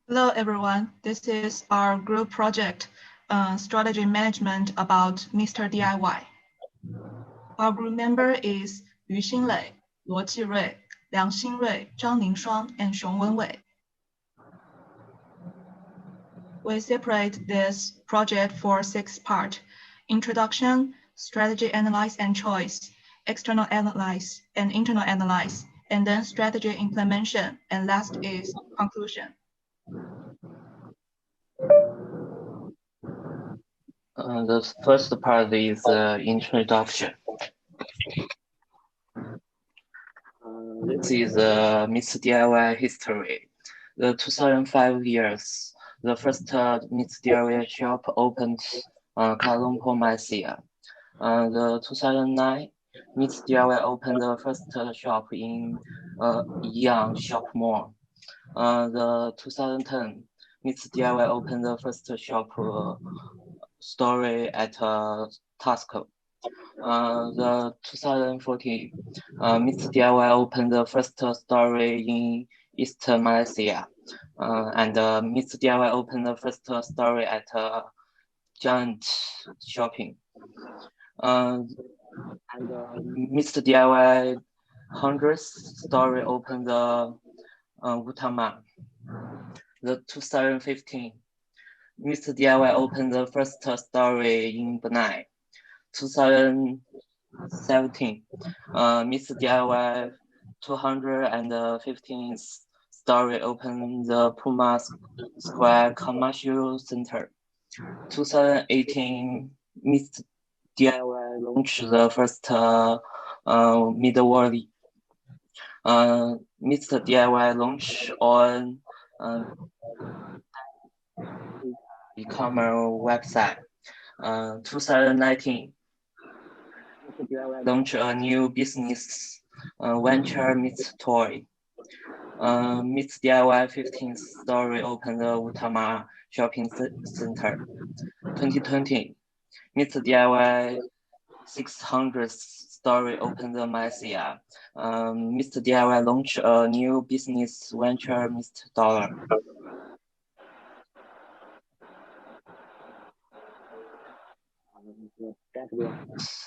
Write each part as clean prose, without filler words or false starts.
Hello, everyone. This is our group project, strategy management about MR.DIY. Our group member is Yu Xinlei, Luo Qirui, Liang Xinrui, Zhang Ningshuang, and Xiong Wenwei. We separate this project for 6 parts: introduction, strategy analyze and choice, external analyze and internal analyze, and then strategy implementation, and last is conclusion. The first part is introduction. This is MR.DIY history. The 2005 years, the first MR.DIY shop opened Kuala Lumpur, Malaysia. The 2009, MR.DIY opened the first shop in Yang Shop Mall. The 2010, MR.DIY opened the first shop store at Tasco. The 2014, MR.DIY opened the first store in East Malaysia, and MR.DIY opened the first store at Giant Shopping. And MR.DIY 100th store opened the Utama. The 2015, MR.DIY opened the first store in Brunei. 2017, MR.DIY 215th store opened the Puma Square Commercial Center. 2018, MR.DIY launched the first mid-world. MR.DIY launched on e-commerce website. 2019, MR.DIY launched a new business venture MR.Toy. MR.DIY 15th store opened the Utama Shopping Center. 2020, MR.DIY 600th store opened the Malaysia. MR.DIY launched a new business venture MR.Dollar.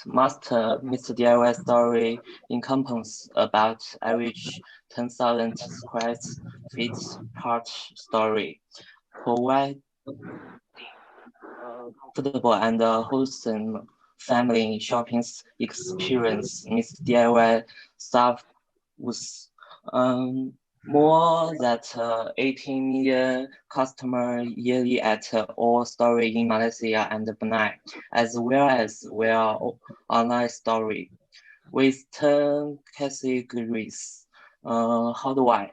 Master MR.DIY story encompasses about average 10,000 square feet part story, provide comfortable and wholesome family shopping experience. MR.DIY staff with more than 18 million customers yearly at all stores in Malaysia and Brunei, as well as online story with 10 categories: hardware,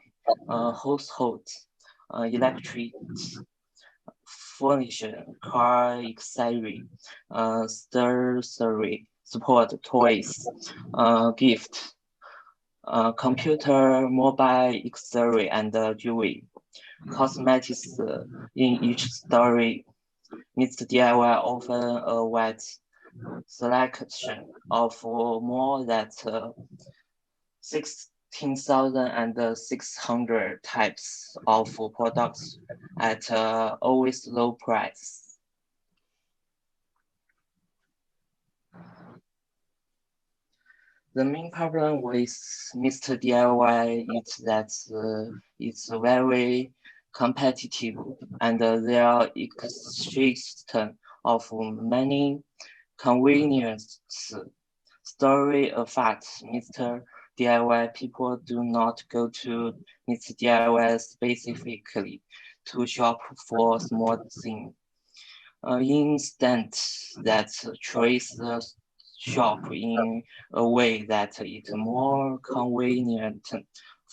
household, electric, furniture, car accessory, stationery, sport, toys, gift, computer, mobile accessory, and jewelry. Cosmetics in each story. MR.DIY often a wide selection of more than 16,600 types of products at always low price. The main problem with MR.DIY is that it's very competitive and there exists of many convenience story affects MR.DIY. People do not go to MR.DIY specifically to shop for small things. Instead, that choice the shop in a way that is more convenient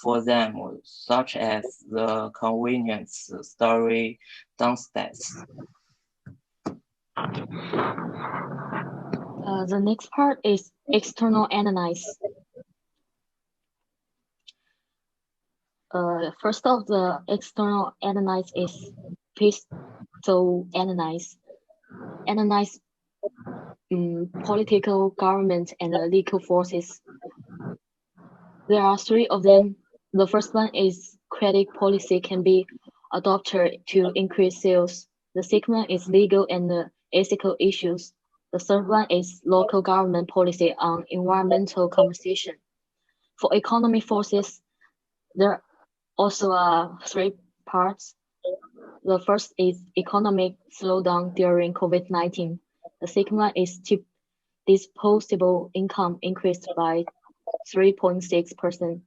for them, such as the convenience store downstairs. The next part is external analyze. First of the external analyze is pistol analyze. Analyze political, government, and legal forces. There are 3 of them. The first one is credit policy can be adopted to increase sales. The second one is legal and ethical issues. The third one is local government policy on environmental conversation. For economy forces, there also are three parts. The first is economic slowdown during COVID-19. The second one is disposable income increased by 3.6%.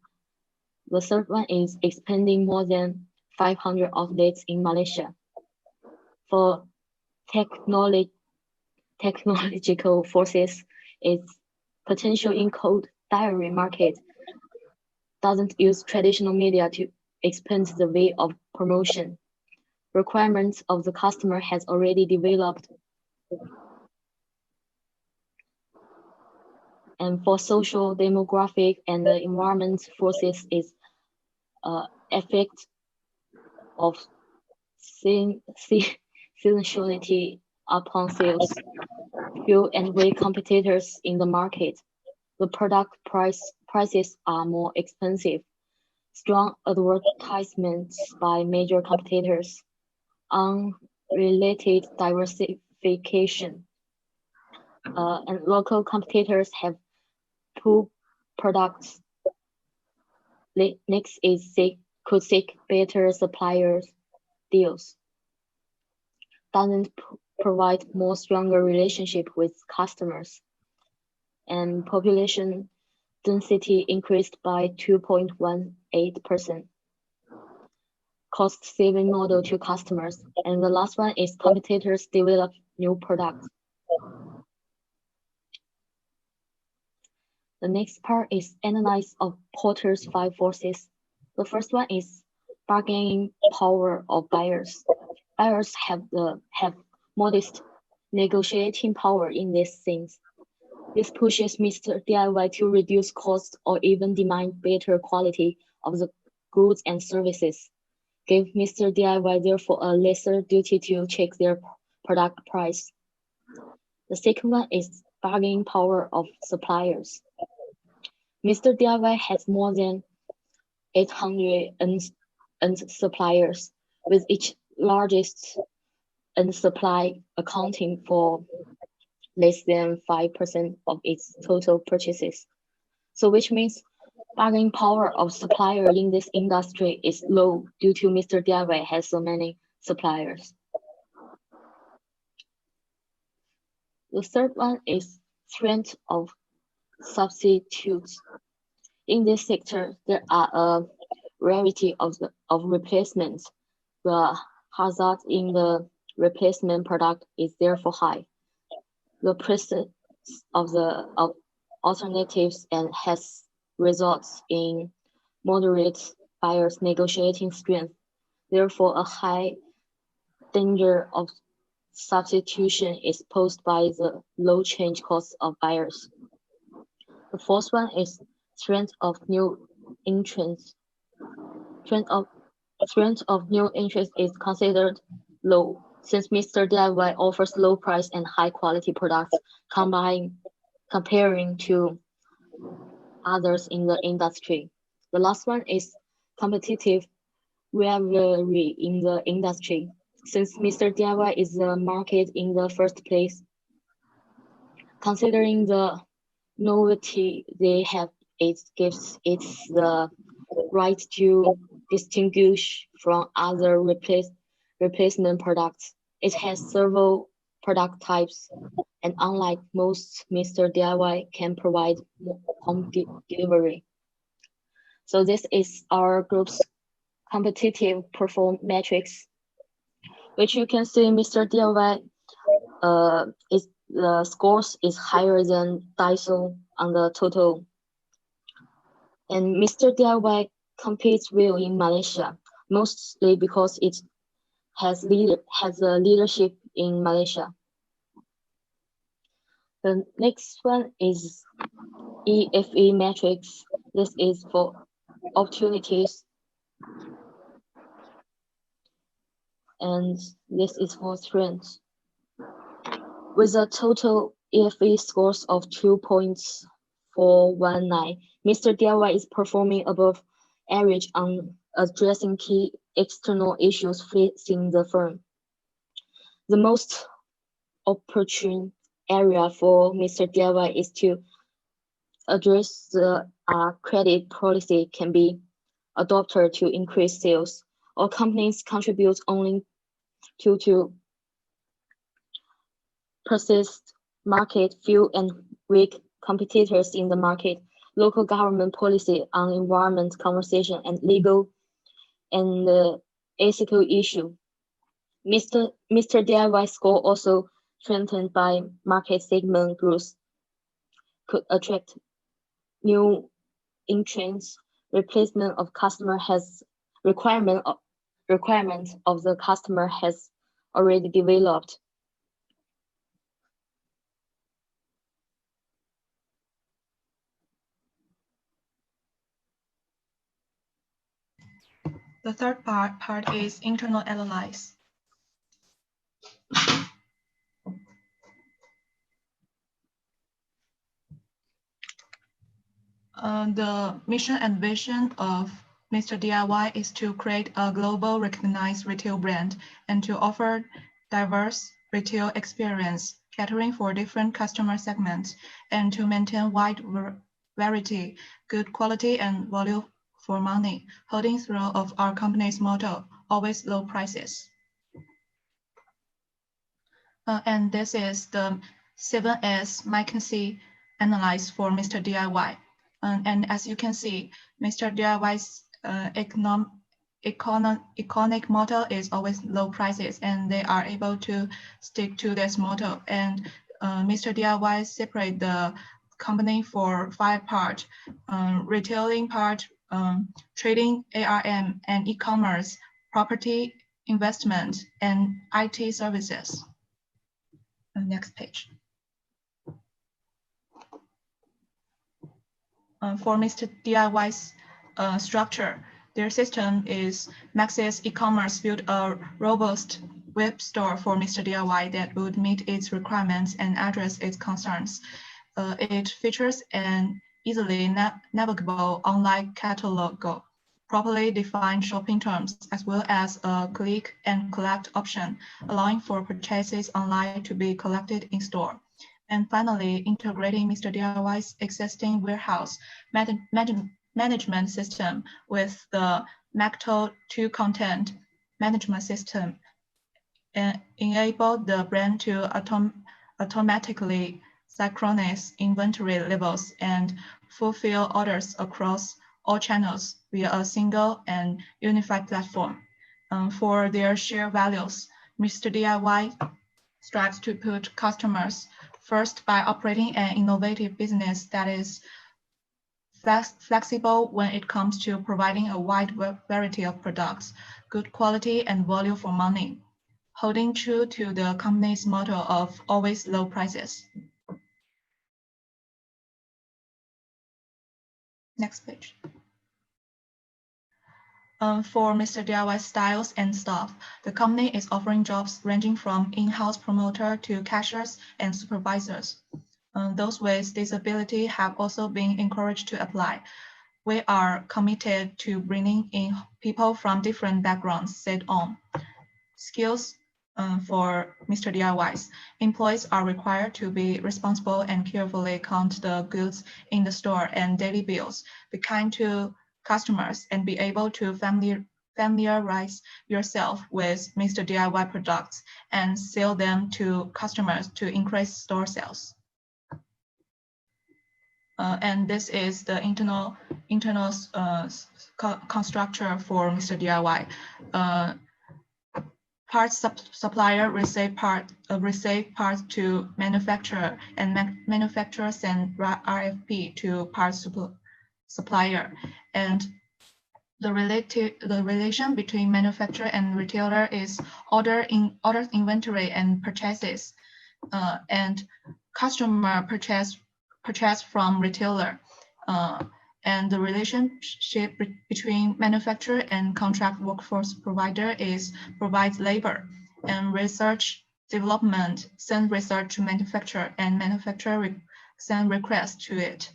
The third one is expanding more than 500 outlets in Malaysia. For technological forces, its potential in cold dairy market doesn't use traditional media to expand the way of promotion. Requirements of the customer has already developed. And for social, demographic, and the environment forces is effect of seasonality upon sales, few and weak competitors in the market. The product prices are more expensive. Strong advertisements by major competitors. Unrelated diversification. And local competitors have poor products. Next is could seek better suppliers deals. Doesn't provide more stronger relationship with customers. And population density increased by 2.18%. Cost-saving model to customers. And the last one is competitors develop new products. The next part is analysis of Porter's 5 forces. The first one is bargaining power of buyers. Buyers have modest negotiating power in these things. This pushes Mr. DIY to reduce costs or even demand better quality of the goods and services. Give Mr. DIY therefore a lesser duty to check their product price. The second one is bargaining power of suppliers. Mr. DIY has more than 800 suppliers, with each largest supply accounting for less than 5% of its total purchases. So which means bargaining power of supplier in this industry is low due to Mr. DIY has so many suppliers. The third one is strength of substitutes. In this sector, there are a variety of replacements. The hazard in the replacement product is therefore high. The presence of alternatives and has results in moderate buyers' negotiating strength. Therefore, a high danger of substitution is posed by the low change cost of buyers. The fourth one is strength of new entrants. Strength of new entrants is considered low, since Mr. DIY offers low price and high quality products comparing to others in the industry. The last one is competitive rivalry in the industry. Since Mr. DIY is the market in the first place, considering the novelty they have, it gives it the right to distinguish from other replacement products. It has several product types, and unlike most, Mr. DIY can provide home delivery. So this is our group's competitive performance metrics, which you can see Mr. DIY the scores is higher than Daiso on the total. And Mr. DIY competes well in Malaysia, mostly because it has a leadership in Malaysia. The next one is EFE matrix. This is for opportunities, and this is for strengths. With a total EFE scores of 2.419, Mr. DIY is performing above average on addressing key external issues facing the firm. The most opportune area for Mr. DIY is to address the credit policy can be adopted to increase sales. All companies contribute only to persist market, few and weak competitors in the market, local government policy on environment conversation and legal and ethical issue. Mr. DIY score also strengthened by market segment growth could attract new entrants. Replacement of customer has requirement of the customer has already developed. The third part is internal analysis. The mission and vision of Mr. DIY is to create a global recognized retail brand and to offer diverse retail experience, catering for different customer segments, and to maintain wide variety, good quality, and value for money, holding through of our company's motto, always low prices. And this is the 7S McKinsey analysis for Mr. DIY. And as you can see, Mr. DIY's iconic motto is always low prices, and they are able to stick to this motto. And Mr. DIY separate the company for 5 parts: retailing part, trading, ARM, and e-commerce, property, investment, and IT services. Next page. For Mr. DIY's structure, their system is Maxis e-commerce built a robust web store for Mr. DIY that would meet its requirements and address its concerns. It features an easily navigable online catalog, properly defined shopping terms, as well as a click and collect option, allowing for purchases online to be collected in store. And finally, integrating Mr. DIY's existing warehouse management system with the Macto 2 content management system, enable the brand to automatically synchronize inventory levels and fulfill orders across all channels via a single and unified platform. For their shared values, Mr. DIY strives to put customers first by operating an innovative business that is flexible when it comes to providing a wide variety of products, good quality and value for money, holding true to the company's motto of always low prices. Next page. For Mr. DIY styles and staff, the company is offering jobs ranging from in-house promoter to cashiers and supervisors. Those with disability have also been encouraged to apply. We are committed to bringing in people from different backgrounds, said on. Skills for Mr. DIYs. Employees are required to be responsible and carefully count the goods in the store and daily bills, be kind to customers, and be able to familiarize yourself with Mr. DIY products and sell them to customers to increase store sales. And this is the internal constructor for Mr. DIY. Parts supplier receive parts to manufacturer, and manufacturer send RFP to parts supplier. And the relation between manufacturer and retailer is order inventory and purchases, and customer purchase from retailer, and the relationship between manufacturer and contract workforce provider is provides labor, and research development send research to manufacturer, and manufacturer send request to it.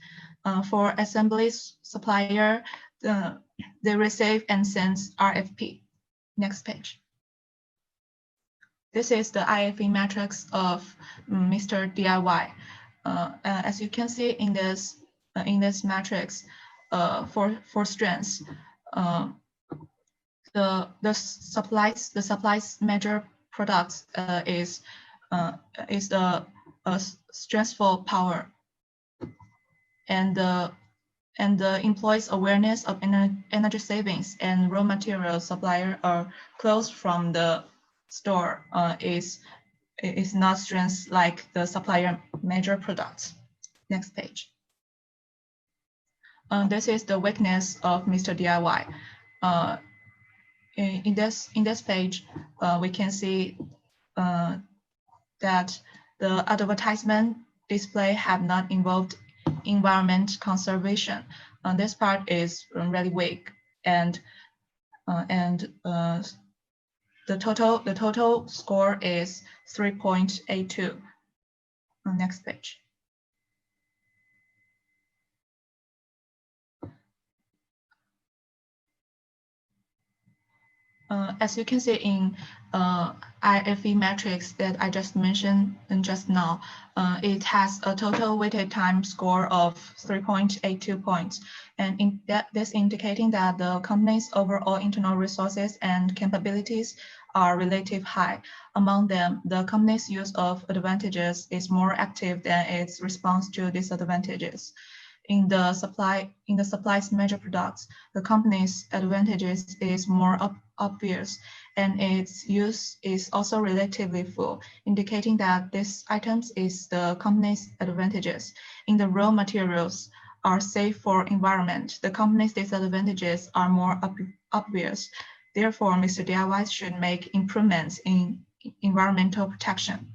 For assembly supplier, they receive and send RFP. Next page. This is the IFE matrix of Mr. DIY. As you can see in this matrix, for strengths, the supplies major products is the stressful power, and the employees' awareness of energy savings and raw material supplier are closed from the store is not strengths like the supplier major products. Next page. This is the weakness of Mr. DIY. In this page, we can see that the advertisement display have not involved environment conservation. This part is really weak, and the total score is 3.82. Next page. As you can see in IFE matrix that I just mentioned just now, it has a total weighted time score of 3.82 points. And this indicating that the company's overall internal resources and capabilities are relatively high. Among them, the company's use of advantages is more active than its response to disadvantages. In the supplies major products, the company's advantages is more obvious, and its use is also relatively full, indicating that these items is the company's advantages. In the raw materials are safe for environment, the company's disadvantages are more obvious. Therefore, Mr. DIY should make improvements in environmental protection.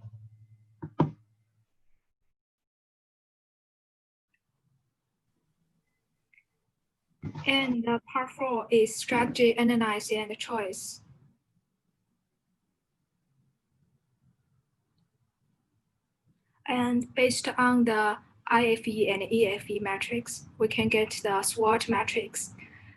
And part 4 is strategy, analysis, and choice. And based on the IFE and EFE metrics, we can get the SWOT matrix.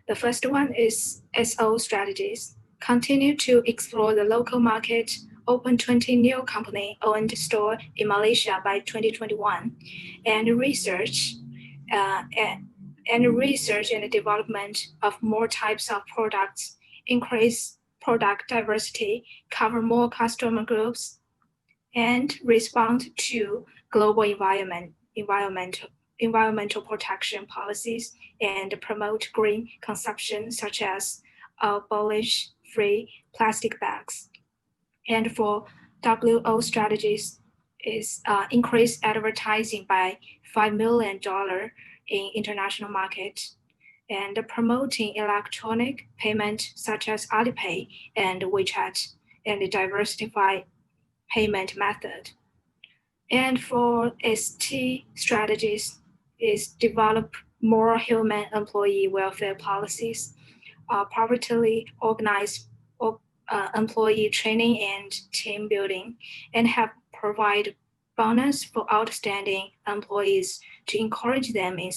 The first one is SO strategies. Continue to explore the local market, open 20 new company-owned stores in Malaysia by 2021, and research and development of more types of products, increase product diversity, cover more customer groups, and respond to global environmental protection policies and promote green consumption, such as abolish free plastic bags. And for WO strategies is increase advertising by $5 million in international market, and promoting electronic payment such as Alipay and WeChat, and diversify payment method. And for ST strategies is develop more human employee welfare policies, properly organize employee training and team building, and have provide bonus for outstanding employees to encourage them in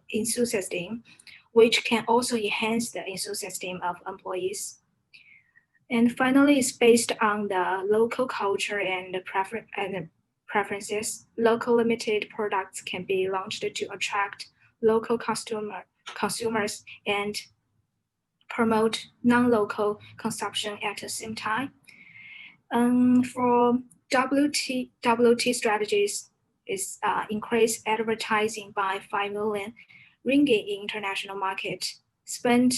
enthusiasm, which can also enhance the enthusiasm of employees. And finally, it's based on the local culture and preferences. Local limited products can be launched to attract local consumers and promote non-local consumption at the same time. For WT strategies is increase advertising by 5 million ringgit in international market, spend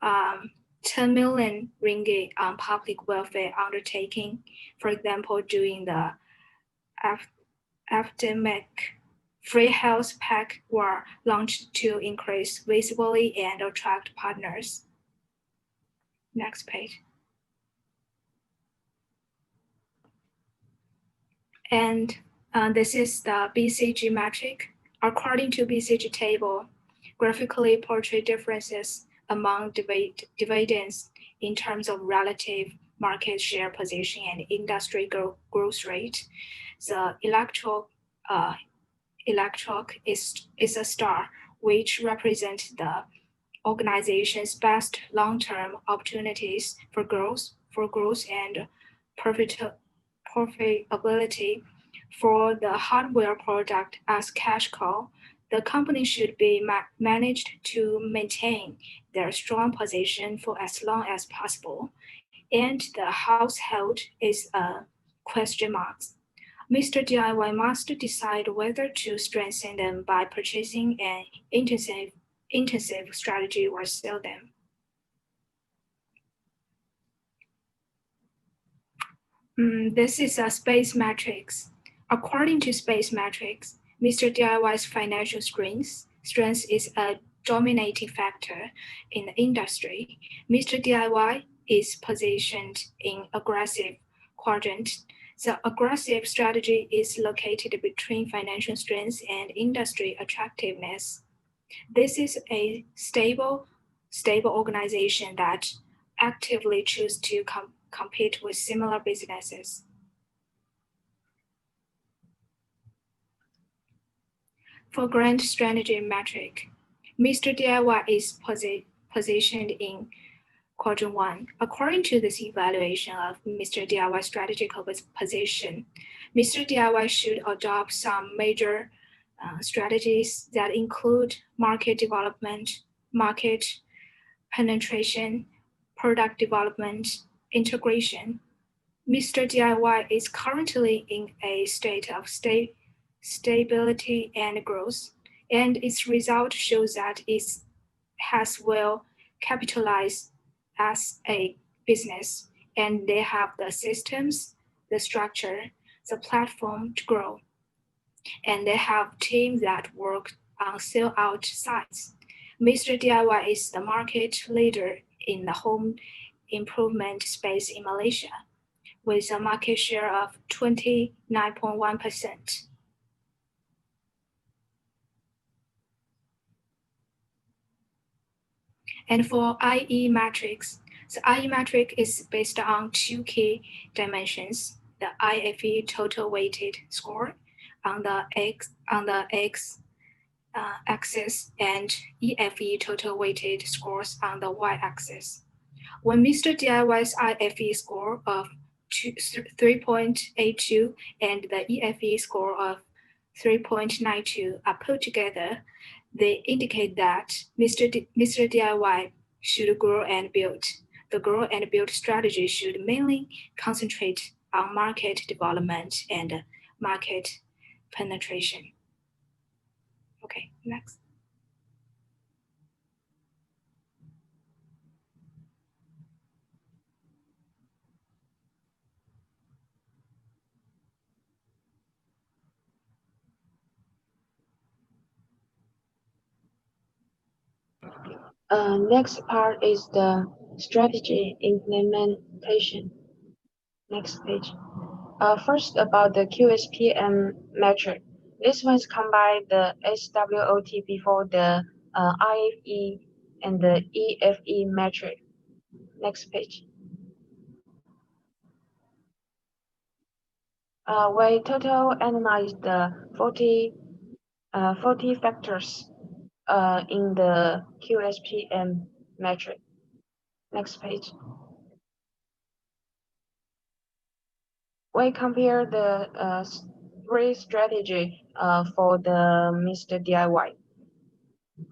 10 million ringgit on public welfare undertaking, for example, during the epidemic. Free health pack were launched to increase visibility and attract partners. Next page. And this is the BCG metric. According to BCG table, graphically portray differences among dividends in terms of relative market share position and industry growth rate. The electric is a star, which represents the organization's best long-term opportunities for growth and profitability. For the hardware product as cash cow, the company should be managed to maintain their strong position for as long as possible, and the household is a question mark. Mr. DIY must decide whether to strengthen them by purchasing an intensive strategy or sell them. This is a space matrix. According to space matrix, Mr. DIY's financial strength is a dominating factor in the industry. Mr. DIY is positioned in aggressive quadrant. The aggressive strategy is located between financial strength and industry attractiveness. This is a stable organization that actively chooses to compete with similar businesses. For grand strategy metric, Mr. DIY is positioned in quadrant 1. According to this evaluation of Mr. DIY strategical position, Mr. DIY should adopt some major strategies that include market development, market penetration, product development, integration. Mr. DIY is currently in a state of stability and growth, and its result shows that it has well capitalized as a business, and they have the systems, the structure, the platform to grow, and they have teams that work on sell-out sites. Mr. DIY is the market leader in the home improvement space in Malaysia, with a market share of 29.1%. And for IE matrix, the IE matrix is based on two key dimensions: the IFE total weighted score on the X axis and EFE total weighted scores on the Y axis. When Mr. DIY's IFE score of 3.82 and the EFE score of 3.92 are put together, they indicate that Mr. DIY should grow and build. The grow and build strategy should mainly concentrate on market development and market penetration. Okay, next. Next part is the strategy implementation. Next page. First about the QSPM metric. This one's combine the SWOT before the IFE and the EFE metric. Next page. We total analyze the 40 factors in the QSPM metric. Next page. We compare the three strategy for the Mr. DIY.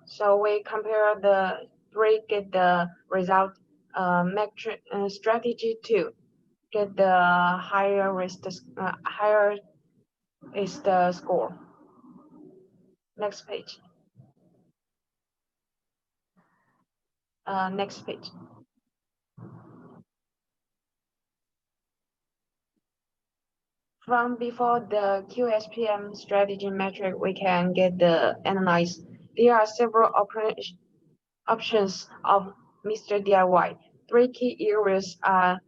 So we compare the three, get the result. Metric strategy 2, get the higher is the score. Next page. Next page. From before the QSPM strategy metric, we can get the analyze. There are several options of Mr. DIY. Three key areas are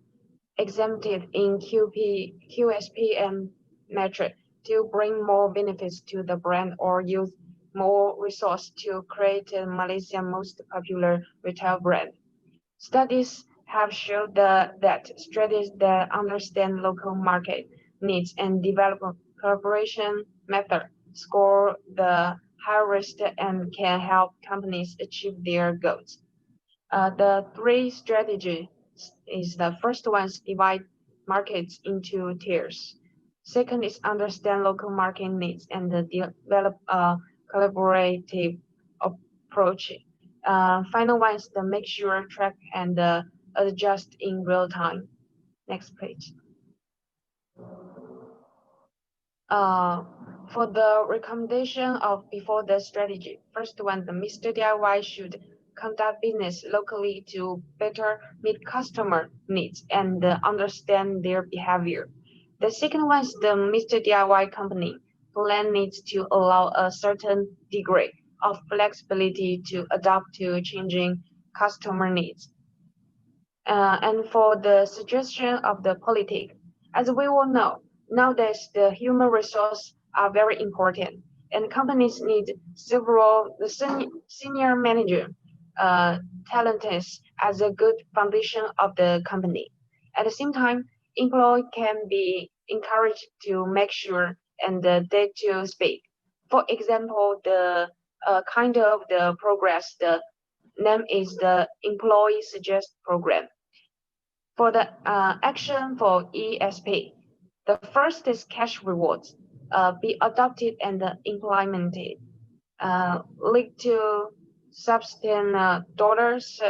exempted in QSPM metric to bring more benefits to the brand or use more resource to create Malaysia's most popular retail brand. Studies have shown that strategies that understand local market needs and develop cooperation method score the high risk and can help companies achieve their goals. The three strategies is the first one is divide markets into tiers. Second is understand local market needs and develop a collaborative approach. Final one is the make sure, track, and adjust in real time. Next page. For the recommendation of before the strategy, first one, the Mr. DIY should conduct business locally to better meet customer needs and understand their behavior. The second one is the Mr. DIY company plan needs to allow a certain degree of flexibility to adapt to changing customer needs. And for the suggestion of the politic, as we all know, nowadays the human resources are very important, and companies need several the senior manager talents as a good foundation of the company. At the same time, employee can be encouraged to make sure and dare to speak. For example, the kind of the progress, the name is the Employee Suggest Program. For the action for ESP, the first is cash rewards, be adopted and implemented, lead to substantial dollars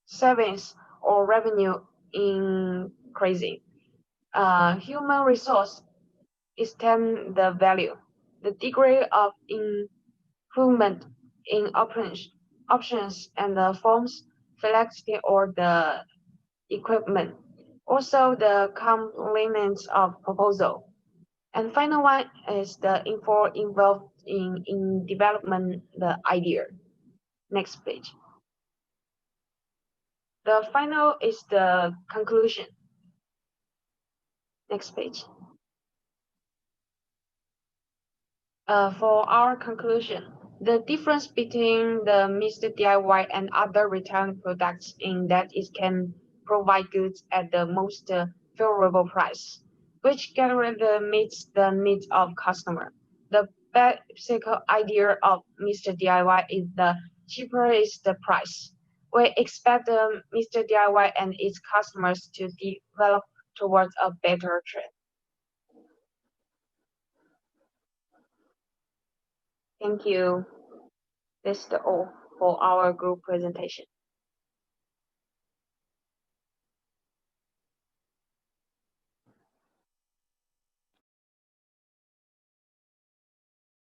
savings or revenue increasing. Human resource extend the value. The degree of improvement in options and the forms, flexibility or the equipment. Also the complements of proposal. And final one is the info involved in development the idea. Next page. The final is the conclusion. Next page. For our conclusion, the difference between the Mr. DIY and other retail products in that it can provide goods at the most favorable price, which generally meets the needs of customer. The basic idea of Mr. DIY is the cheaper is the price. We expect Mr. DIY and its customers to develop towards a better trend. Thank you. This is all for our group presentation.